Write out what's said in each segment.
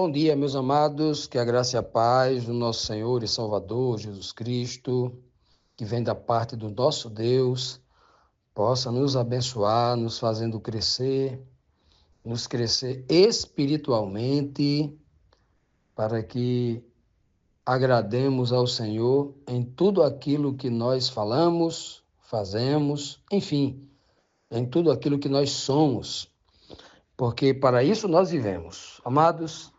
Bom dia, meus amados, que a graça e a paz do nosso Senhor e Salvador Jesus Cristo, que vem da parte do nosso Deus, possa nos abençoar, nos crescer espiritualmente, para que agrademos ao Senhor em tudo aquilo que nós falamos, fazemos, enfim, em tudo aquilo que nós somos, porque para isso nós vivemos. Amados,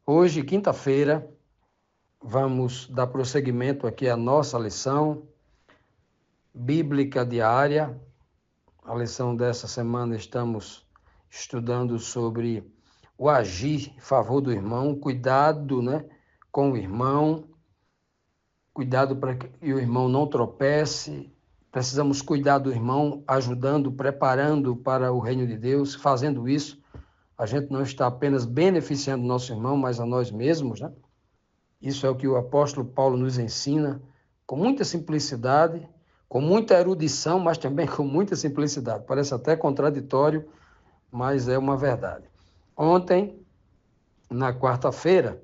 hoje, quinta-feira, vamos dar prosseguimento aqui à nossa lição bíblica diária. A lição dessa semana estamos estudando sobre o agir em favor do irmão, cuidado, com o irmão, cuidado para que o irmão não tropece. Precisamos cuidar do irmão, ajudando, preparando para o reino de Deus. Fazendo isso, a gente não está apenas beneficiando o nosso irmão, mas a nós mesmos, né? Isso é o que o apóstolo Paulo nos ensina, com muita simplicidade, com muita erudição, mas também com muita simplicidade. Parece até contraditório, mas é uma verdade. Ontem, na quarta-feira,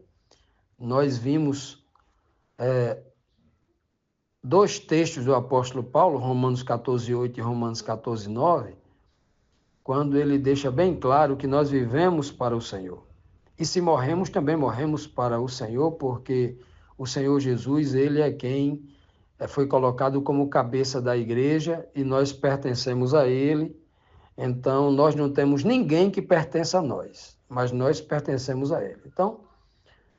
nós vimos dois textos do apóstolo Paulo, Romanos 14:8 e Romanos 14:9, quando ele deixa bem claro que nós vivemos para o Senhor. E se morremos, também morremos para o Senhor, porque o Senhor Jesus, ele é quem foi colocado como cabeça da igreja e nós pertencemos a ele. Então, nós não temos ninguém que pertença a nós, mas nós pertencemos a ele. Então,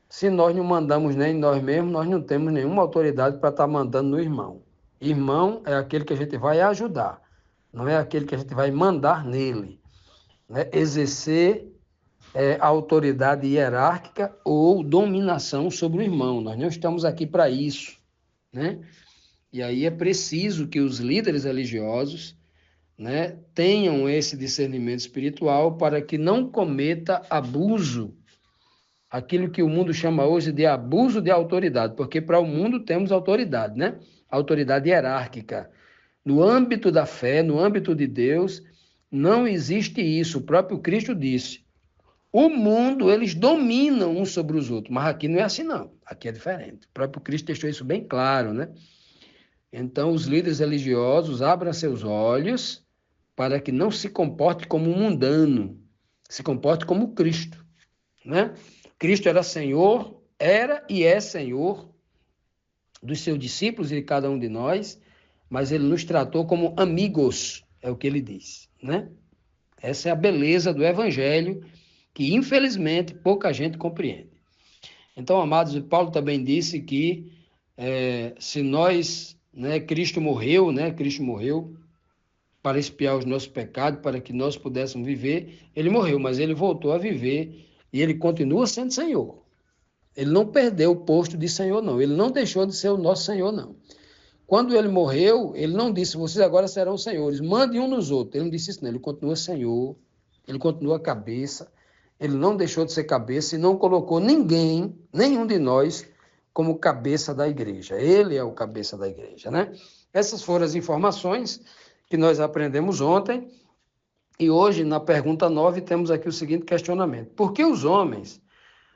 se nós não mandamos nem nós mesmos, nós não temos nenhuma autoridade para estar mandando no irmão. Irmão é aquele que a gente vai ajudar, não é aquele que a gente vai mandar nele, né? Exercer a autoridade hierárquica ou dominação sobre o irmão. Nós não estamos aqui para isso, né? E aí é preciso que os líderes religiosos, né, tenham esse discernimento espiritual para que não cometa abuso, aquilo que o mundo chama hoje de abuso de autoridade, porque para o mundo temos autoridade, né? Autoridade hierárquica. No âmbito da fé, no âmbito de Deus, não existe isso. O próprio Cristo disse: o mundo, eles dominam uns sobre os outros, mas aqui não é assim, não. Aqui é diferente. O próprio Cristo deixou isso bem claro, né? Então, os líderes religiosos abram seus olhos para que não se comporte como um mundano, se comporte como Cristo, né? Cristo era Senhor, era e é Senhor dos seus discípulos e de cada um de nós, mas ele nos tratou como amigos, é o que ele diz, né? Essa é a beleza do Evangelho, que infelizmente pouca gente compreende. Então, amados, Paulo também disse que se nós, né, Cristo morreu para expiar os nossos pecados, para que nós pudéssemos viver. Ele morreu, mas ele voltou a viver e ele continua sendo Senhor. Ele não perdeu o posto de Senhor, não. Ele não deixou de ser o nosso Senhor, não. Quando ele morreu, ele não disse: vocês agora serão senhores, mandem um nos outros. Ele não disse isso, não. Ele continua Senhor, ele continua cabeça. Ele não deixou de ser cabeça e não colocou ninguém, nenhum de nós, como cabeça da igreja. Ele é o cabeça da igreja, né? Essas foram as informações que nós aprendemos ontem. E hoje, na pergunta 9, temos aqui o seguinte questionamento: por que os homens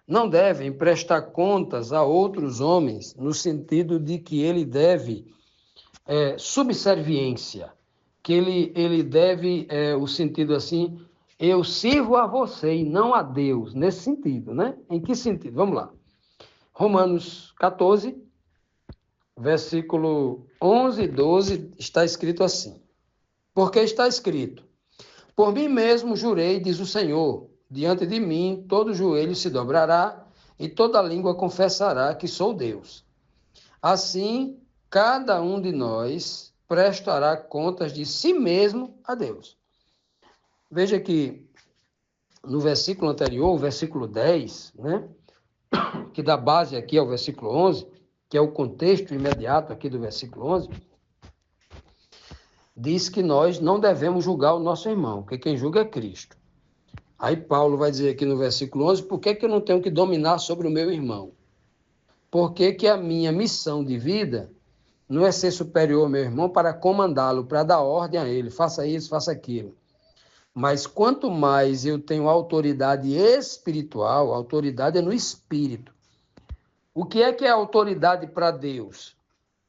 não devem prestar contas a outros homens, no sentido de que ele deve subserviência, que ele deve, o sentido assim, eu sirvo a você e não a Deus, nesse sentido, né? Em que sentido? Vamos lá. Romanos 14, versículo 11 e 12, está escrito assim: porque está escrito: por mim mesmo jurei, diz o Senhor, diante de mim todo joelho se dobrará e toda língua confessará que sou Deus. Assim, cada um de nós prestará contas de si mesmo a Deus. Veja que no versículo anterior, o versículo 10, né, que dá base aqui ao versículo 11, que é o contexto imediato aqui do versículo 11, diz que nós não devemos julgar o nosso irmão, porque quem julga é Cristo. Aí Paulo vai dizer aqui no versículo 11, por que eu não tenho que dominar sobre o meu irmão? Por que a minha missão de vida não é ser superior ao meu irmão para comandá-lo, para dar ordem a ele, faça isso, faça aquilo. Mas quanto mais eu tenho autoridade espiritual, autoridade é no espírito. O que é autoridade para Deus?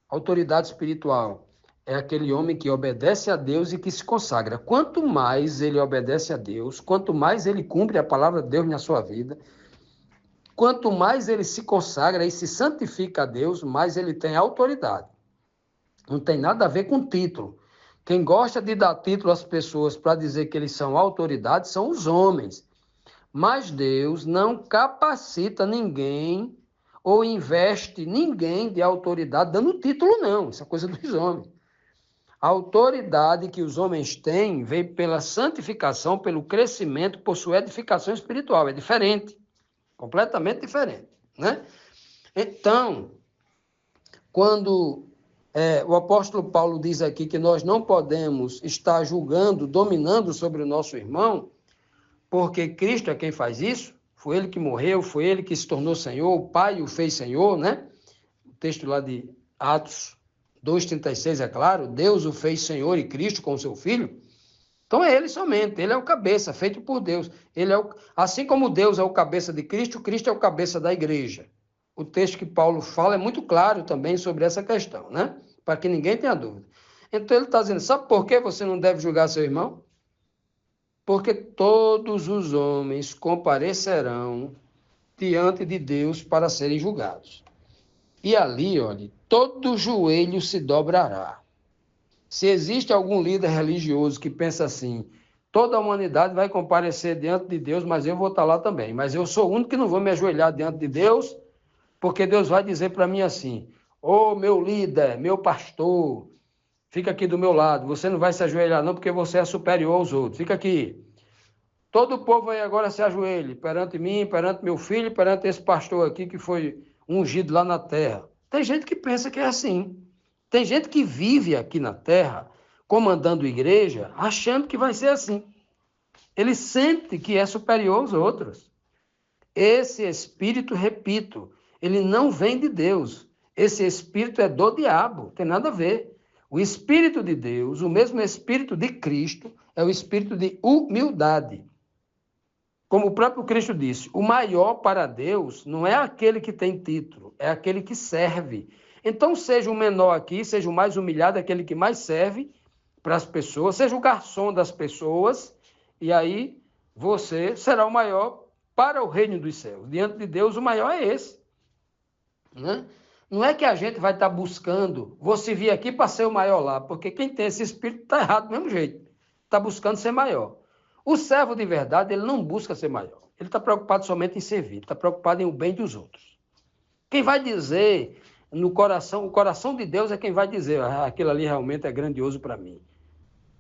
Autoridade espiritual é aquele homem que obedece a Deus e que se consagra. Quanto mais ele obedece a Deus, quanto mais ele cumpre a palavra de Deus na sua vida, quanto mais ele se consagra e se santifica a Deus, mais ele tem autoridade. Não tem nada a ver com título. Quem gosta de dar título às pessoas para dizer que eles são autoridades são os homens. Mas Deus não capacita ninguém ou investe ninguém de autoridade dando título, não. Isso é coisa dos homens. A autoridade que os homens têm vem pela santificação, pelo crescimento, por sua edificação espiritual. É diferente. Completamente diferente, né? Então, quando o apóstolo Paulo diz aqui que nós não podemos estar julgando, dominando sobre o nosso irmão, porque Cristo é quem faz isso, foi ele que morreu, foi ele que se tornou Senhor, o Pai o fez Senhor, né? O texto lá de Atos 2,36 é claro, Deus o fez Senhor e Cristo com o seu Filho. Então é ele somente, ele é o cabeça, feito por Deus. Assim como Deus é o cabeça de Cristo, Cristo é o cabeça da igreja. O texto que Paulo fala é muito claro também sobre essa questão, né? Para que ninguém tenha dúvida. Então ele está dizendo, sabe por que você não deve julgar seu irmão? Porque todos os homens comparecerão diante de Deus para serem julgados. E ali, olha, todo joelho se dobrará. Se existe algum líder religioso que pensa assim, toda a humanidade vai comparecer diante de Deus, mas eu vou estar lá também. Mas eu sou o único que não vou me ajoelhar diante de Deus, porque Deus vai dizer para mim assim, ô meu líder, meu pastor, fica aqui do meu lado, você não vai se ajoelhar não, porque você é superior aos outros, fica aqui. Todo o povo aí agora se ajoelhe, perante mim, perante meu filho, perante esse pastor aqui que foi ungido lá na terra. Tem gente que pensa que é assim. Tem gente que vive aqui na terra, comandando igreja, achando que vai ser assim. Ele sente que é superior aos outros. Esse espírito, repito, ele não vem de Deus. Esse espírito é do diabo, tem nada a ver. O espírito de Deus, o mesmo espírito de Cristo, é o espírito de humildade. Como o próprio Cristo disse, o maior para Deus não é aquele que tem título, é aquele que serve. Então, seja o menor aqui, seja o mais humilhado, aquele que mais serve para as pessoas, seja o garçom das pessoas, e aí você será o maior para o reino dos céus. Diante de Deus, o maior é esse. Né? Não é que a gente vai estar buscando, vou se vir aqui para ser o maior lá, porque quem tem esse espírito está errado do mesmo jeito, está buscando ser maior. O servo de verdade, ele não busca ser maior, ele está preocupado somente em servir, está preocupado em o bem dos outros. Quem vai dizer no coração, o coração de Deus é quem vai dizer, aquilo ali realmente é grandioso para mim.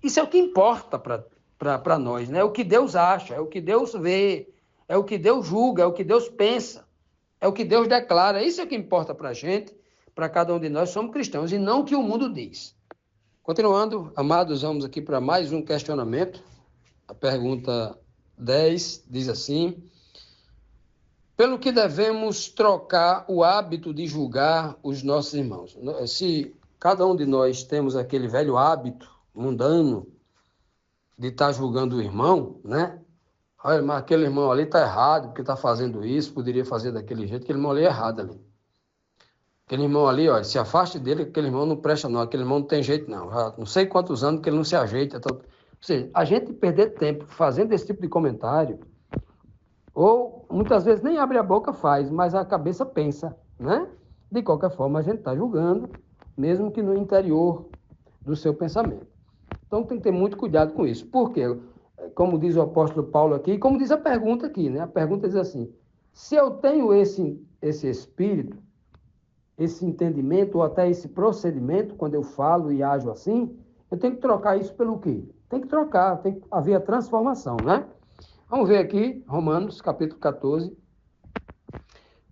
Isso é o que importa para nós, né? É o que Deus acha, é o que Deus vê, é o que Deus julga, é o que Deus pensa, é o que Deus declara. Isso é o que importa para a gente, para cada um de nós, somos cristãos, e não o que o mundo diz. Continuando, amados, vamos aqui para mais um questionamento. A pergunta 10 diz assim: pelo que devemos trocar o hábito de julgar os nossos irmãos? Se cada um de nós temos aquele velho hábito mundano de estar julgando o irmão, né? Olha, mas aquele irmão ali está errado, porque está fazendo isso, poderia fazer daquele jeito, aquele irmão ali é errado ali. Aquele irmão ali, olha, se afaste dele, aquele irmão não presta não, aquele irmão não tem jeito não. Já não sei quantos anos que ele não se ajeita. Ou seja, a gente perder tempo fazendo esse tipo de comentário, ou muitas vezes nem abre a boca, faz, mas a cabeça pensa, né? De qualquer forma, a gente está julgando, mesmo que no interior do seu pensamento. Então tem que ter muito cuidado com isso. Por quê? Como diz o apóstolo Paulo aqui, como diz a pergunta aqui, né? A pergunta diz assim: se eu tenho esse espírito, esse entendimento ou até esse procedimento, quando eu falo e ajo assim, eu tenho que trocar isso pelo quê? Tem que trocar, tem que haver a transformação, né? Vamos ver aqui, Romanos, capítulo 14,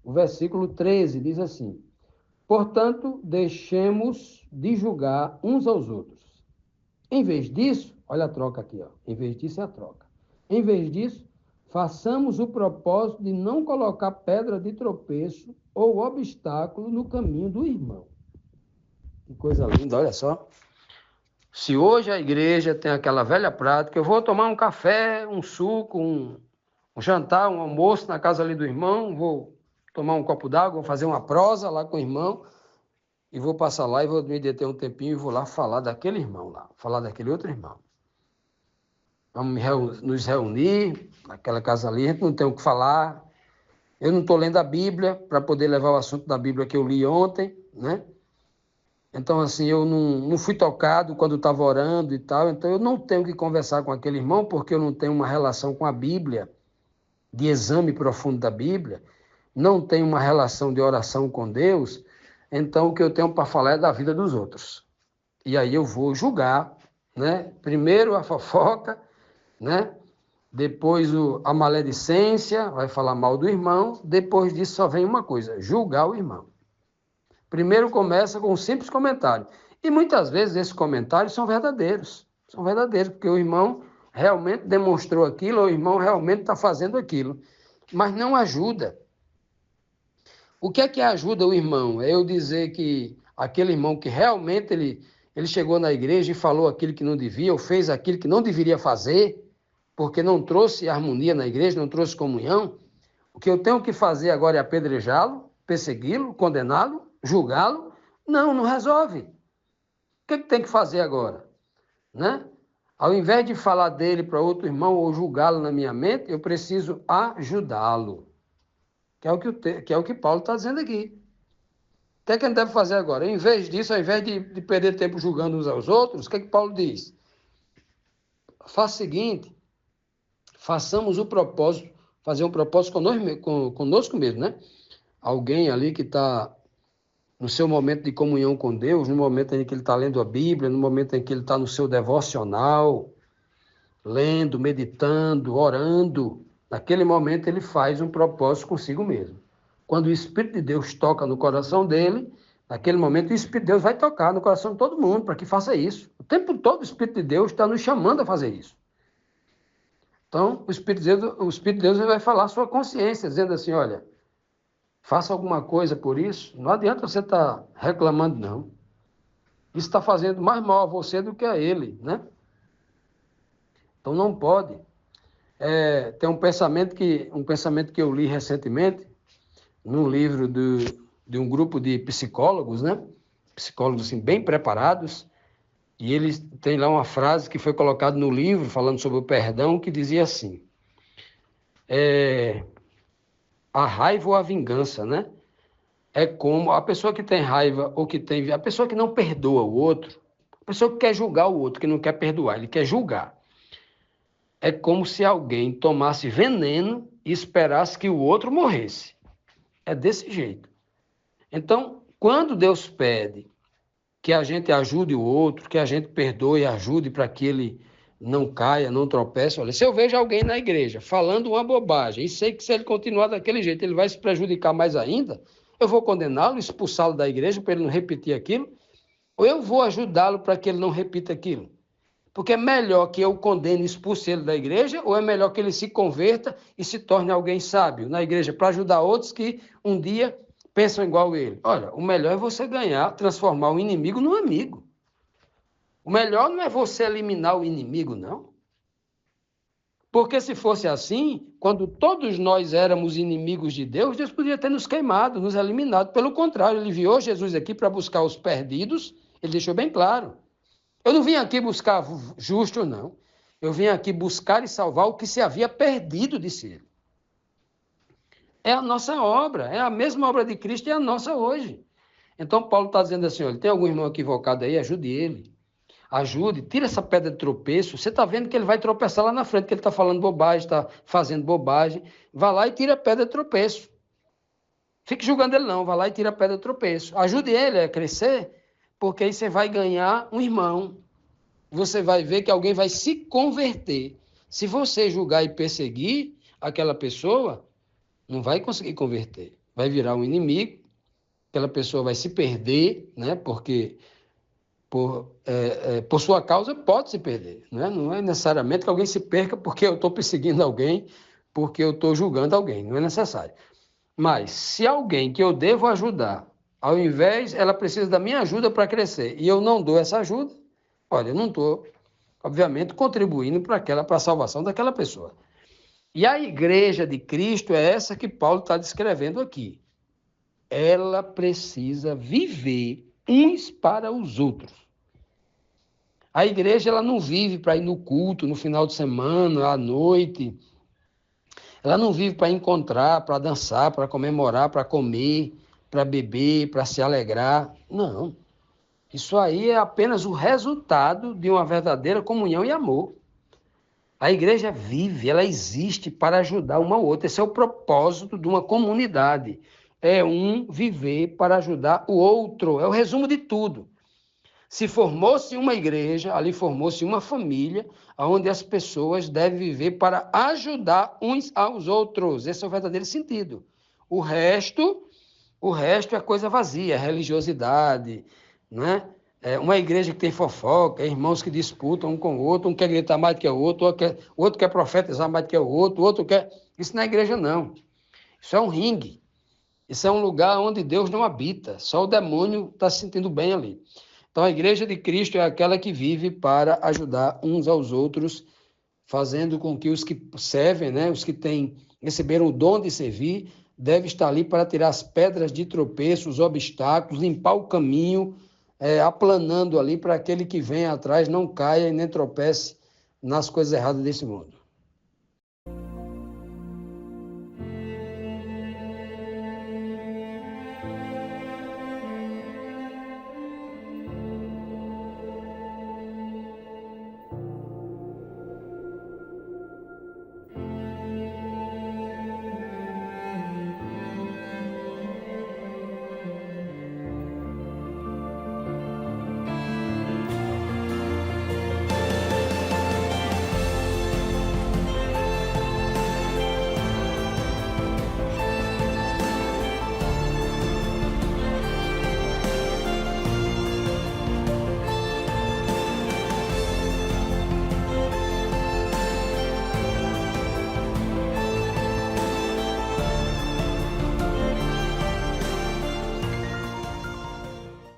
o versículo 13, diz assim: portanto, deixemos de julgar uns aos outros. Em vez disso, olha a troca aqui, ó. Em vez disso é a troca. Em vez disso, façamos o propósito de não colocar pedra de tropeço ou obstáculo no caminho do irmão. Que coisa linda, olha só. Se hoje a igreja tem aquela velha prática, eu vou tomar um café, um suco, um jantar, um almoço na casa ali do irmão, vou tomar um copo d'água, vou fazer uma prosa lá com o irmão, e vou passar lá e vou me deter um tempinho e vou lá falar daquele irmão lá, falar daquele outro irmão. Vamos nos reunir naquela casa ali, a gente não tem o que falar. Eu não estou lendo a Bíblia para poder levar o assunto da Bíblia que eu li ontem, né? Então, assim, eu não fui tocado quando estava orando e tal, então eu não tenho que conversar com aquele irmão porque eu não tenho uma relação com a Bíblia, de exame profundo da Bíblia, não tenho uma relação de oração com Deus, então o que eu tenho para falar é da vida dos outros. E aí eu vou julgar, né? Primeiro a fofoca, né? Depois a maledicência, vai falar mal do irmão, depois disso só vem uma coisa, julgar o irmão. Primeiro começa com um simples comentário. E muitas vezes esses comentários são verdadeiros, porque o irmão realmente demonstrou aquilo, ou o irmão realmente está fazendo aquilo, mas não ajuda. O que é que ajuda o irmão? É eu dizer que aquele irmão que realmente ele chegou na igreja e falou aquilo que não devia, ou fez aquilo que não deveria fazer, porque não trouxe harmonia na igreja, não trouxe comunhão. O que eu tenho que fazer agora é apedrejá-lo, persegui-lo, condená-lo, julgá-lo? Não resolve. O que tem que fazer agora? Né? Ao invés de falar dele para outro irmão ou julgá-lo na minha mente, eu preciso ajudá-lo. Que é o que Paulo está dizendo aqui. O que é que a gente deve fazer agora? Em vez disso, ao invés de perder tempo julgando uns aos outros, o que é que Paulo diz? Faça o seguinte, façamos o propósito, fazer um propósito conosco mesmo, né? Alguém ali que está no seu momento de comunhão com Deus, no momento em que ele está lendo a Bíblia, no momento em que ele está no seu devocional, lendo, meditando, orando, naquele momento ele faz um propósito consigo mesmo. Quando o Espírito de Deus toca no coração dele, naquele momento o Espírito de Deus vai tocar no coração de todo mundo para que faça isso. O tempo todo o Espírito de Deus está nos chamando a fazer isso. Então, o Espírito de Deus vai falar a sua consciência, dizendo assim, olha, faça alguma coisa por isso. Não adianta você estar reclamando, não. Isso está fazendo mais mal a você do que a ele, né? Então, não pode. Tem um pensamento que eu li recentemente, num livro de um grupo de psicólogos, né? Psicólogos assim, bem preparados, e eles têm lá uma frase que foi colocada no livro, falando sobre o perdão, que dizia assim, a raiva ou a vingança, né? É como a pessoa que tem raiva ou a pessoa que não perdoa o outro, a pessoa que quer julgar o outro, que não quer perdoar, ele quer julgar. É como se alguém tomasse veneno e esperasse que o outro morresse. É desse jeito. Então, quando Deus pede que a gente ajude o outro, que a gente perdoe e ajude para que ele não caia, não tropece. Olha, se eu vejo alguém na igreja falando uma bobagem e sei que se ele continuar daquele jeito ele vai se prejudicar mais ainda, eu vou condená-lo, expulsá-lo da igreja para ele não repetir aquilo, ou eu vou ajudá-lo para que ele não repita aquilo. Porque é melhor que eu condene e expulse ele da igreja, ou é melhor que ele se converta e se torne alguém sábio na igreja para ajudar outros que um dia pensam igual a ele. Olha, o melhor é você transformar o inimigo no amigo. O melhor não é você eliminar o inimigo, não. Porque se fosse assim, quando todos nós éramos inimigos de Deus, Deus poderia ter nos queimado, nos eliminado. Pelo contrário, ele enviou Jesus aqui para buscar os perdidos, ele deixou bem claro. Eu não vim aqui buscar justo, não. Eu vim aqui buscar e salvar o que se havia perdido, disse ele. É a nossa obra, é a mesma obra de Cristo e é a nossa hoje. Então, Paulo está dizendo assim, olha, tem algum irmão equivocado aí, ajude ele. Ajude, tira essa pedra de tropeço. Você está vendo que ele vai tropeçar lá na frente, que ele está falando bobagem, está fazendo bobagem. Vá lá e tira a pedra de tropeço. Fique julgando ele não, vá lá e tira a pedra de tropeço. Ajude ele a crescer, porque aí você vai ganhar um irmão. Você vai ver que alguém vai se converter. Se você julgar e perseguir aquela pessoa, não vai conseguir converter. Vai virar um inimigo, aquela pessoa vai se perder, né? Porque por sua causa pode se perder. Né? Não é necessariamente que alguém se perca porque eu estou perseguindo alguém, porque eu estou julgando alguém. Não é necessário. Mas se alguém que eu devo ajudar, ao invés, ela precisa da minha ajuda para crescer, e eu não dou essa ajuda, Olha, eu não estou, obviamente, contribuindo para a salvação daquela pessoa. E a igreja de Cristo é essa que Paulo está descrevendo aqui. Ela precisa viver uns para os outros. A igreja ela não vive para ir no culto, no final de semana, à noite. Ela não vive para encontrar, para dançar, para comemorar, para comer, para beber, para se alegrar. Não. Isso aí é apenas o resultado de uma verdadeira comunhão e amor. A igreja vive, ela existe para ajudar uma ou outra. Esse é o propósito de uma comunidade. É um viver para ajudar o outro. É o resumo de tudo. Se formou-se uma igreja, ali formou-se uma família, onde as pessoas devem viver para ajudar uns aos outros. Esse é o verdadeiro sentido. O resto é coisa vazia, religiosidade, né? É uma igreja que tem fofoca, irmãos que disputam um com o outro, um quer gritar mais do que o outro quer profetizar mais do que o outro quer... Isso não é igreja, não. Isso é um ringue. Isso é um lugar onde Deus não habita. Só o demônio está se sentindo bem ali. Então, a igreja de Cristo é aquela que vive para ajudar uns aos outros, fazendo com que os que servem, né, os que receberam o dom de servir, devem estar ali para tirar as pedras de tropeço, os obstáculos, limpar o caminho, aplanando ali para aquele que vem atrás não caia e nem tropece nas coisas erradas desse mundo.